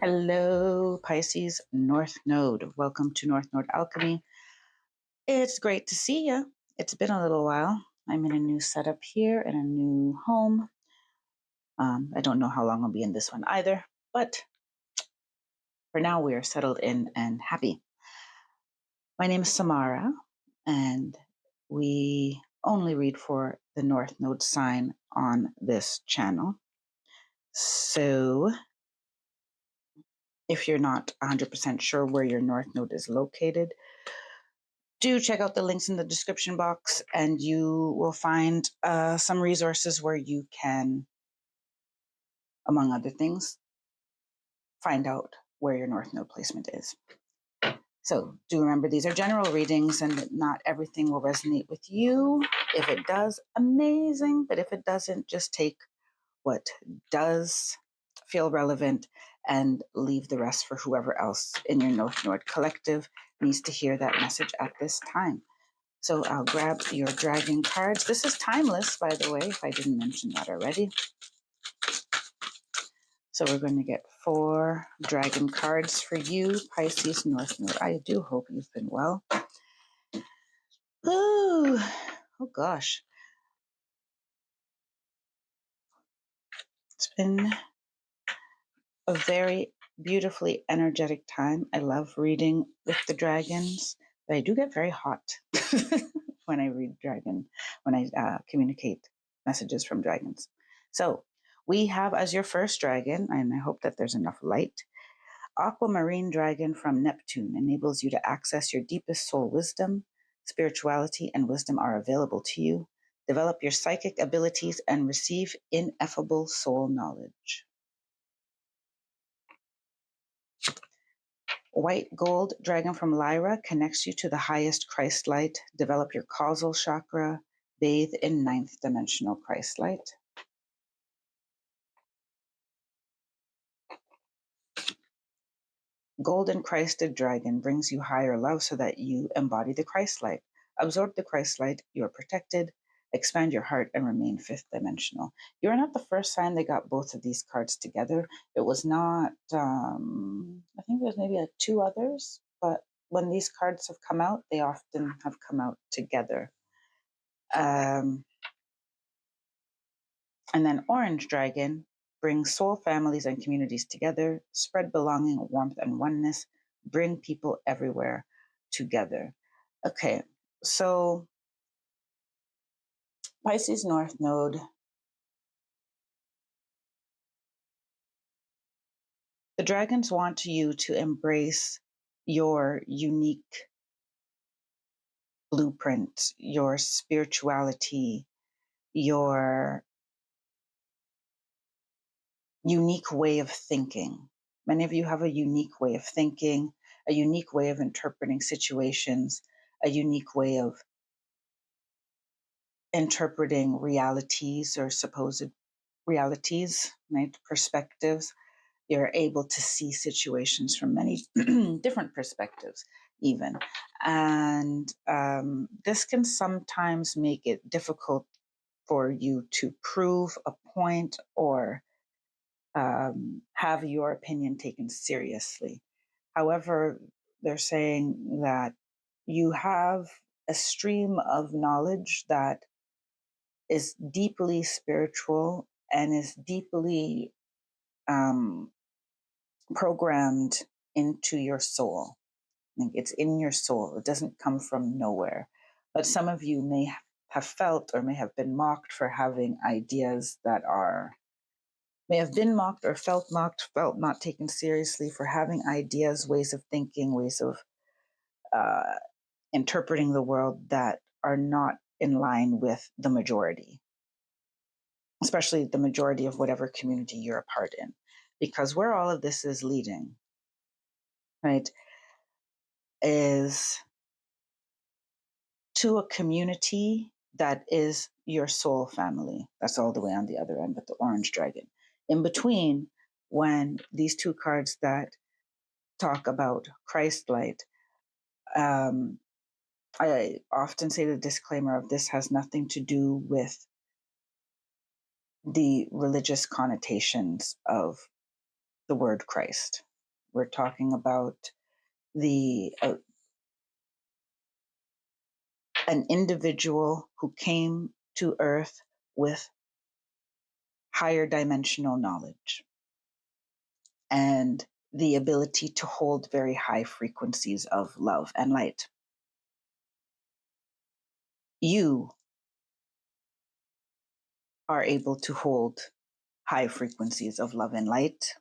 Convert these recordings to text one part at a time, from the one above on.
Hello, Pisces North Node. Welcome to North Node Alchemy. It's great to see you. It's been a little while. I'm in a new setup here in a new home. I don't know how long I'll be in this one either, but for now we are settled in and happy. My name is Samara, and we only read for the North Node sign on this channel. So if you're not 100% sure where your North Node is located, do check out the links in the description box, and you will find some resources where you can, among other things, find out where your North Node placement is. So do remember, these are general readings and not everything will resonate with you. If it does, amazing. But if it doesn't, just take what does feel relevant and leave the rest for whoever else in your North Node collective needs to hear that message at this time. So I'll grab your dragon cards. This is timeless, by the way, if I didn't mention that already. So we're going to get 4 dragon cards for you, Pisces North Node. I do hope you've been well. Ooh, oh gosh. It's been a very beautifully energetic time. I love reading with the dragons, but I do get very hot when I read when I communicate messages from dragons. So we have as your first dragon, and I hope that there's enough light, Aquamarine Dragon from Neptune enables you to access your deepest soul wisdom. Spirituality and wisdom are available to you. Develop your psychic abilities and receive ineffable soul knowledge. White Gold Dragon from Lyra connects you to the highest Christ light. Develop your causal chakra. Bathe in 9th dimensional Christ light. Golden Christed Dragon brings you higher love so that you embody the Christ light. Absorb the Christ light. You are protected. Expand your heart and remain 5th dimensional. You're not the first sign they got both of these cards together. It was not, I think there's maybe 2 others, but when these cards have come out, they often have come out together. And then Orange Dragon brings soul families and communities together, spread belonging, warmth, and oneness, bring people everywhere together. Okay, so Pisces North Node. The dragons want you to embrace your unique blueprint, your spirituality, your unique way of thinking. Many of you have a unique way of thinking, a unique way of interpreting situations, a unique way of interpreting realities or supposed realities, right? Perspectives. You're able to see situations from many different perspectives, even. And this can sometimes make it difficult for you to prove a point or have your opinion taken seriously. However, they're saying that you have a stream of knowledge that is deeply spiritual and is deeply programmed into your soul. Like it's in your soul. It doesn't come from nowhere. But some of you may have felt or may have been mocked for having ideas that may have been mocked or felt mocked, felt not taken seriously for having ideas, ways of thinking, ways of interpreting the world that are not in line with the majority, especially the majority of whatever community you're a part in. Because where all of this is leading, right, is to a community that is your soul family. That's all the way on the other end with the orange dragon. In between, when these 2 cards that talk about Christ light, I often say the disclaimer of this has nothing to do with the religious connotations of the word Christ. We're talking about the an individual who came to Earth with higher dimensional knowledge and the ability to hold very high frequencies of love and light. You are able to hold high frequencies of love and light,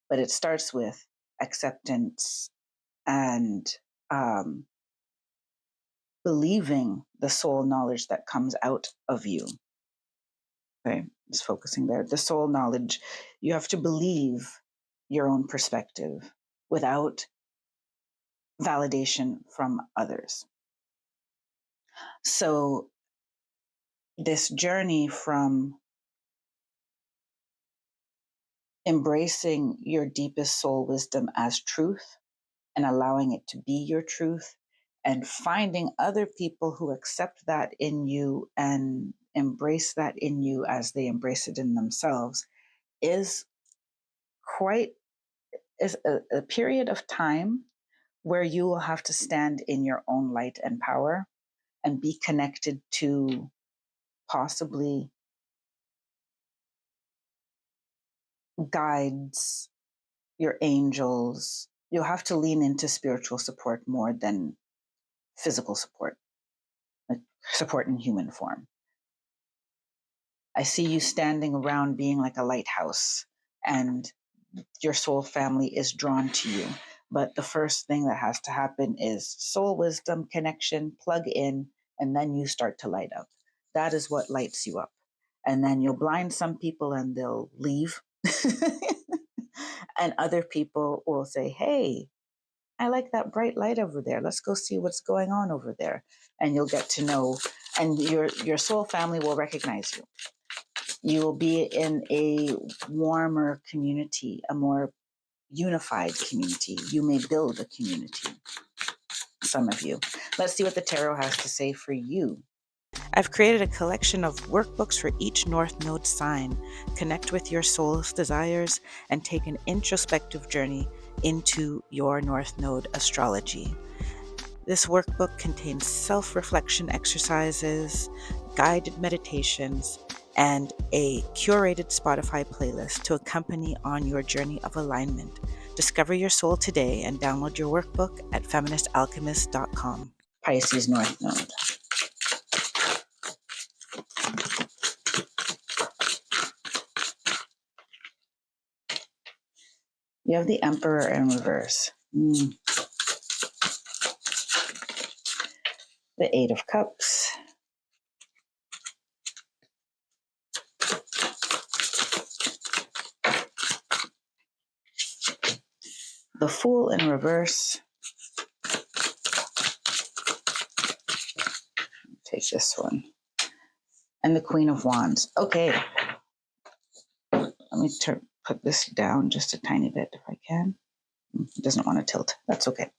but it starts with acceptance and believing the soul knowledge that comes out of you. Okay, just focusing there. The soul knowledge, you have to believe your own perspective without validation from others. So, this journey from embracing your deepest soul wisdom as truth and allowing it to be your truth, and finding other people who accept that in you and embrace that in you as they embrace it in themselves, is quite is a period of time where you will have to stand in your own light and power and be connected to possibly guides, your angels. You'll have to lean into spiritual support more than physical support, like support in human form. I see you standing around being like a lighthouse, and your soul family is drawn to you. But the first thing that has to happen is soul wisdom connection, plug in, and then you start to light up. That is what lights you up. And then you'll blind some people and they'll leave. And other people will say, hey, I like that bright light over there. Let's go see what's going on over there. And you'll get to know, and your soul family will recognize you. You will be in a warmer community, a more unified community. You may build a community, some of you. Let's see what the tarot has to say for you. I've created a collection of workbooks for each North Node sign. Connect with your soul's desires and take an introspective journey into your North Node astrology. This workbook contains self-reflection exercises, guided meditations, and a curated Spotify playlist to accompany on your journey of alignment. Discover your soul today and download your workbook at feministalchemist.com. Pisces North Node. You have the Emperor in reverse. The Eight of Cups. The Fool in reverse. Take this one. And the Queen of Wands. Okay. Let me put this down just a tiny bit if I can. It doesn't want to tilt. That's okay.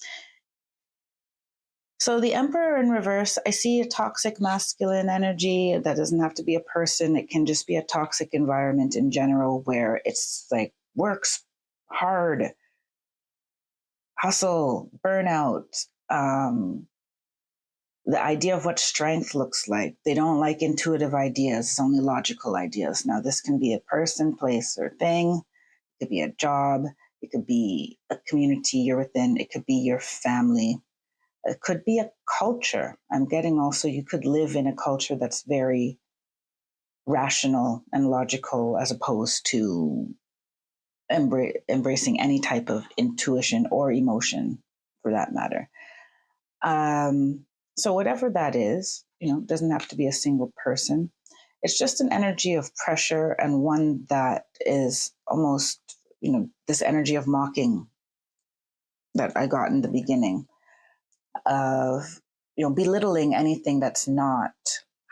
So the Emperor in reverse, I see a toxic masculine energy. That doesn't have to be a person. It can just be a toxic environment in general where it's like works hard, hustle, burnout, the idea of what strength looks like. They don't like intuitive ideas. It's only logical ideas. Now, this can be a person, place, or thing. It could be a job. It could be a community you're within. It could be your family. It could be a culture. I'm getting also, you could live in a culture that's very rational and logical as opposed to embracing any type of intuition or emotion for that matter. So whatever that is, doesn't have to be a single person. It's just an energy of pressure, and one that is almost, this energy of mocking that I got in the beginning of, belittling anything that's not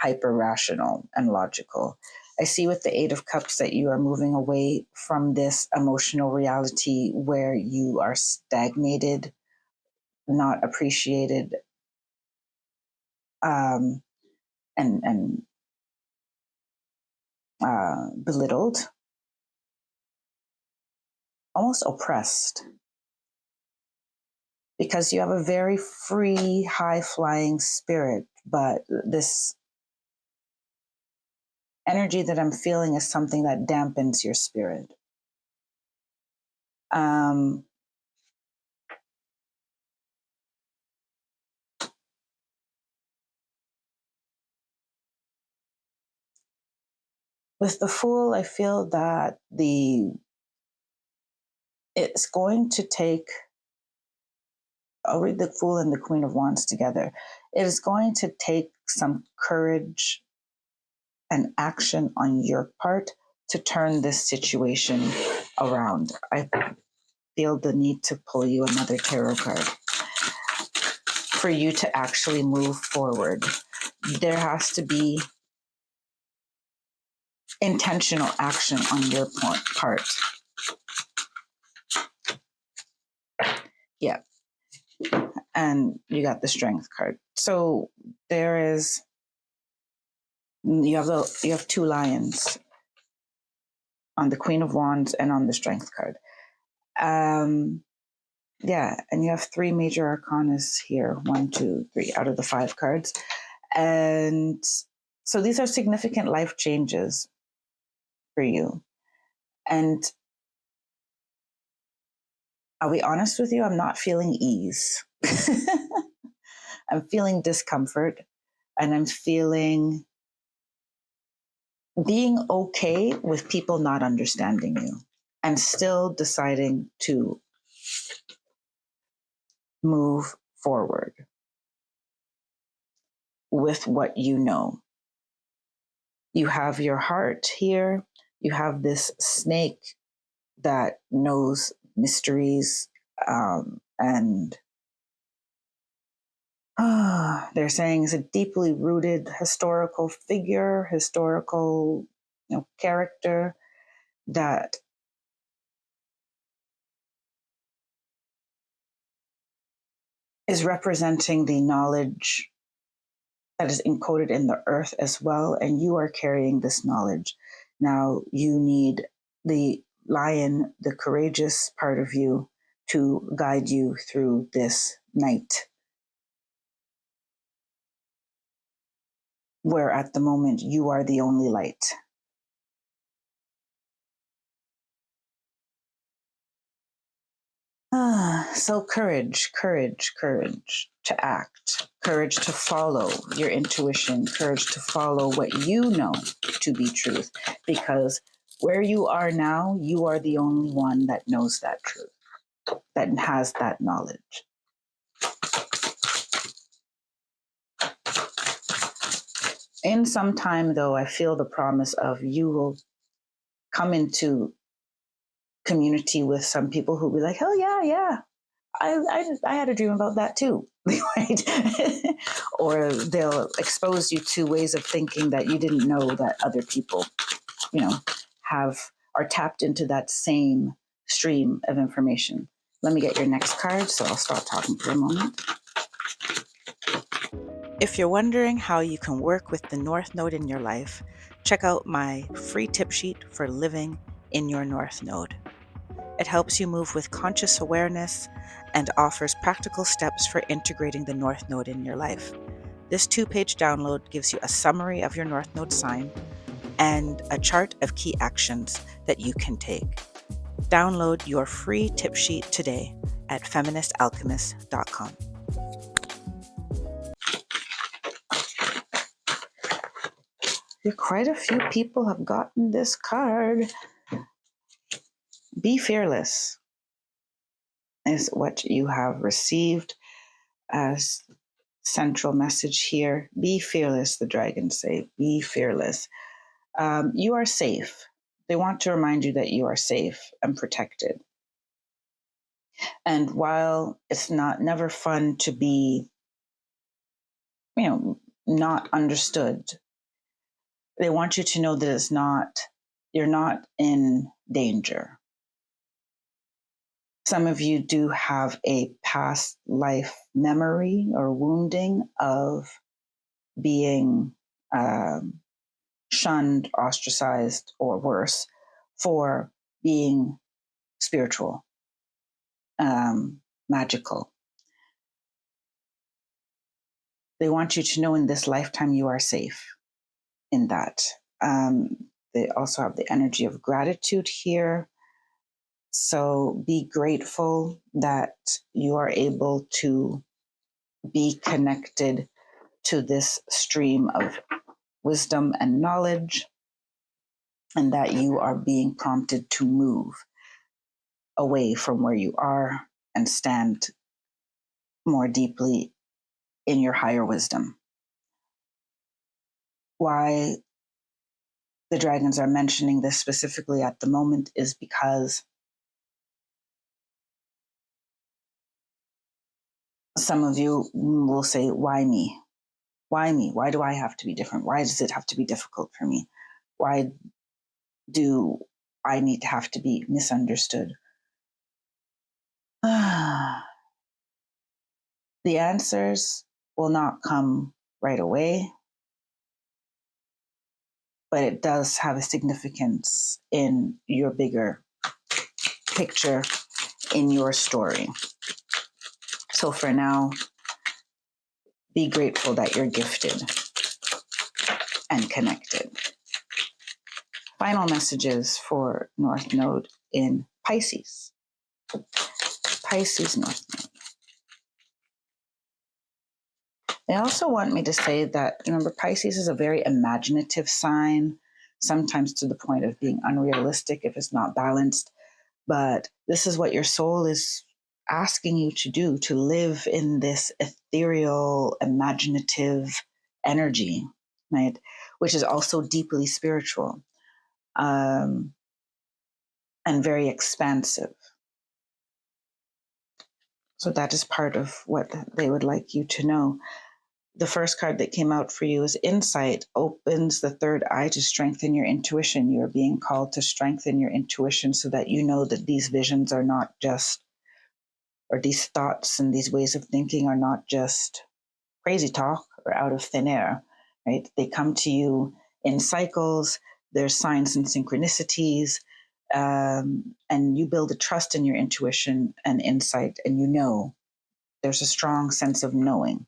hyper rational and logical. I see with the Eight of Cups that you are moving away from this emotional reality where you are stagnated, not appreciated, and belittled, almost oppressed. because you have a very free, high-flying spirit, but this energy that I'm feeling is something that dampens your spirit. With the Fool, I feel that it's going to take, I'll read the Fool and the Queen of Wands together. It is going to take some courage and action on your part to turn this situation around. I feel the need to pull you another tarot card for you to actually move forward. There has to be intentional action on your part. Yeah. And you got the Strength card. So there is, you have two lions on the Queen of Wands and on the Strength card. Yeah, and you have three major arcanas here, 1, 2, 3 out of the 5 cards. And so these are significant life changes for you. And I'll be honest with you, I'm not feeling ease. I'm feeling discomfort, and I'm feeling being okay with people not understanding you and still deciding to move forward with what you know. You have your heart here. You have this snake that knows mysteries, and they're saying is a deeply rooted historical figure, historical character that is representing the knowledge that is encoded in the earth as well, and you are carrying this knowledge. Now you need the lion, the courageous part of you, to guide you through this night, where at the moment you are the only light. So courage to act, courage to follow your intuition, courage to follow what you know to be truth, because where you are now, you are the only one that knows that truth, that has that knowledge. In some time, though, I feel the promise of you will come into community with some people who will be like, oh yeah, I had a dream about that too, right? Or they'll expose you to ways of thinking that you didn't know that other people, are tapped into that same stream of information. Let me get your next card, so I'll stop talking for a moment. If you're wondering how you can work with the North Node in your life, check out my free tip sheet for living in your North Node. It helps you move with conscious awareness and offers practical steps for integrating the North Node in your life. This 2-page download gives you a summary of your North Node sign and a chart of key actions that you can take. Download your free tip sheet today at feministalchemist.com. Quite a few people have gotten this card. Be fearless is what you have received as central message here. Be fearless, the dragons say. Be fearless. You are safe. They want to remind you that you are safe and protected. And while it's never fun to be, not understood, they want you to know that you're not in danger. Some of you do have a past life memory or wounding of being shunned, ostracized, or worse for being spiritual, magical. they want you to know in this lifetime you are safe in that. They also have the energy of gratitude here. So be grateful that you are able to be connected to this stream of wisdom and knowledge, and that you are being prompted to move away from where you are and stand more deeply in your higher wisdom. Why the dragons are mentioning this specifically at the moment is because some of you will say, why me? Why me? Why do I have to be different? Why does it have to be difficult for me? Why do I need to have to be misunderstood? The answers will not come right away, but it does have a significance in your bigger picture, in your story. So for now, be grateful that you're gifted and connected. Final messages for North Node in Pisces. Pisces North Node. They also want me to say that, remember, Pisces is a very imaginative sign, sometimes to the point of being unrealistic if it's not balanced. But this is what your soul is asking you to do, to live in this ethereal, imaginative energy, right? Which is also deeply spiritual, and very expansive. So that is part of what they would like you to know. The first card that came out for you is Insight. Opens the third eye to strengthen your intuition. You're being called to strengthen your intuition so that you know that these visions are not just, or these thoughts and these ways of thinking are not just crazy talk or out of thin air, right? They come to you in cycles. There's signs and synchronicities, and you build a trust in your intuition and insight, and you know there's a strong sense of knowing.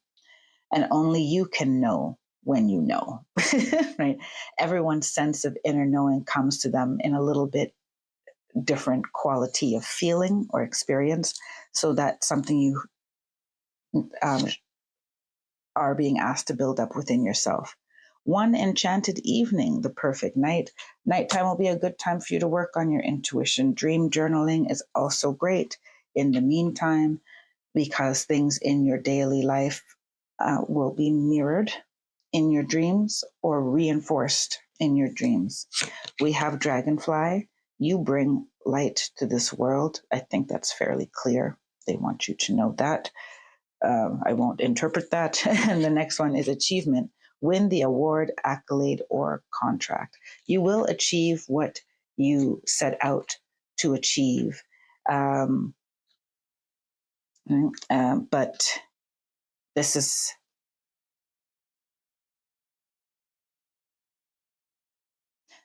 And only you can know when you know, right? Everyone's sense of inner knowing comes to them in a little bit different quality of feeling or experience. So that's something you are being asked to build up within yourself. One enchanted evening, the perfect night. Nighttime will be a good time for you to work on your intuition. Dream journaling is also great in the meantime, because things in your daily life will be mirrored in your dreams or reinforced in your dreams. We have Dragonfly. You bring light to this world. I think that's fairly clear. They want you to know that. I won't interpret that. And the next one is Achievement. Win the award, accolade, or contract. You will achieve what you set out to achieve. But this is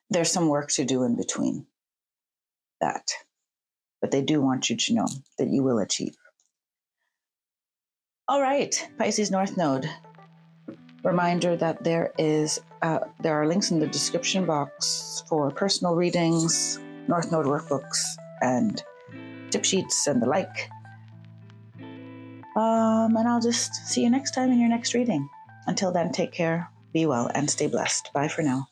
there's some work to do in between that, but they do want you to know that you will achieve. All right, Pisces North Node. Reminder that there are links in the description box for personal readings, North Node workbooks, and tip sheets and the like. And I'll just see you next time in your next reading. Until then, take care, be well, and stay blessed. Bye for now.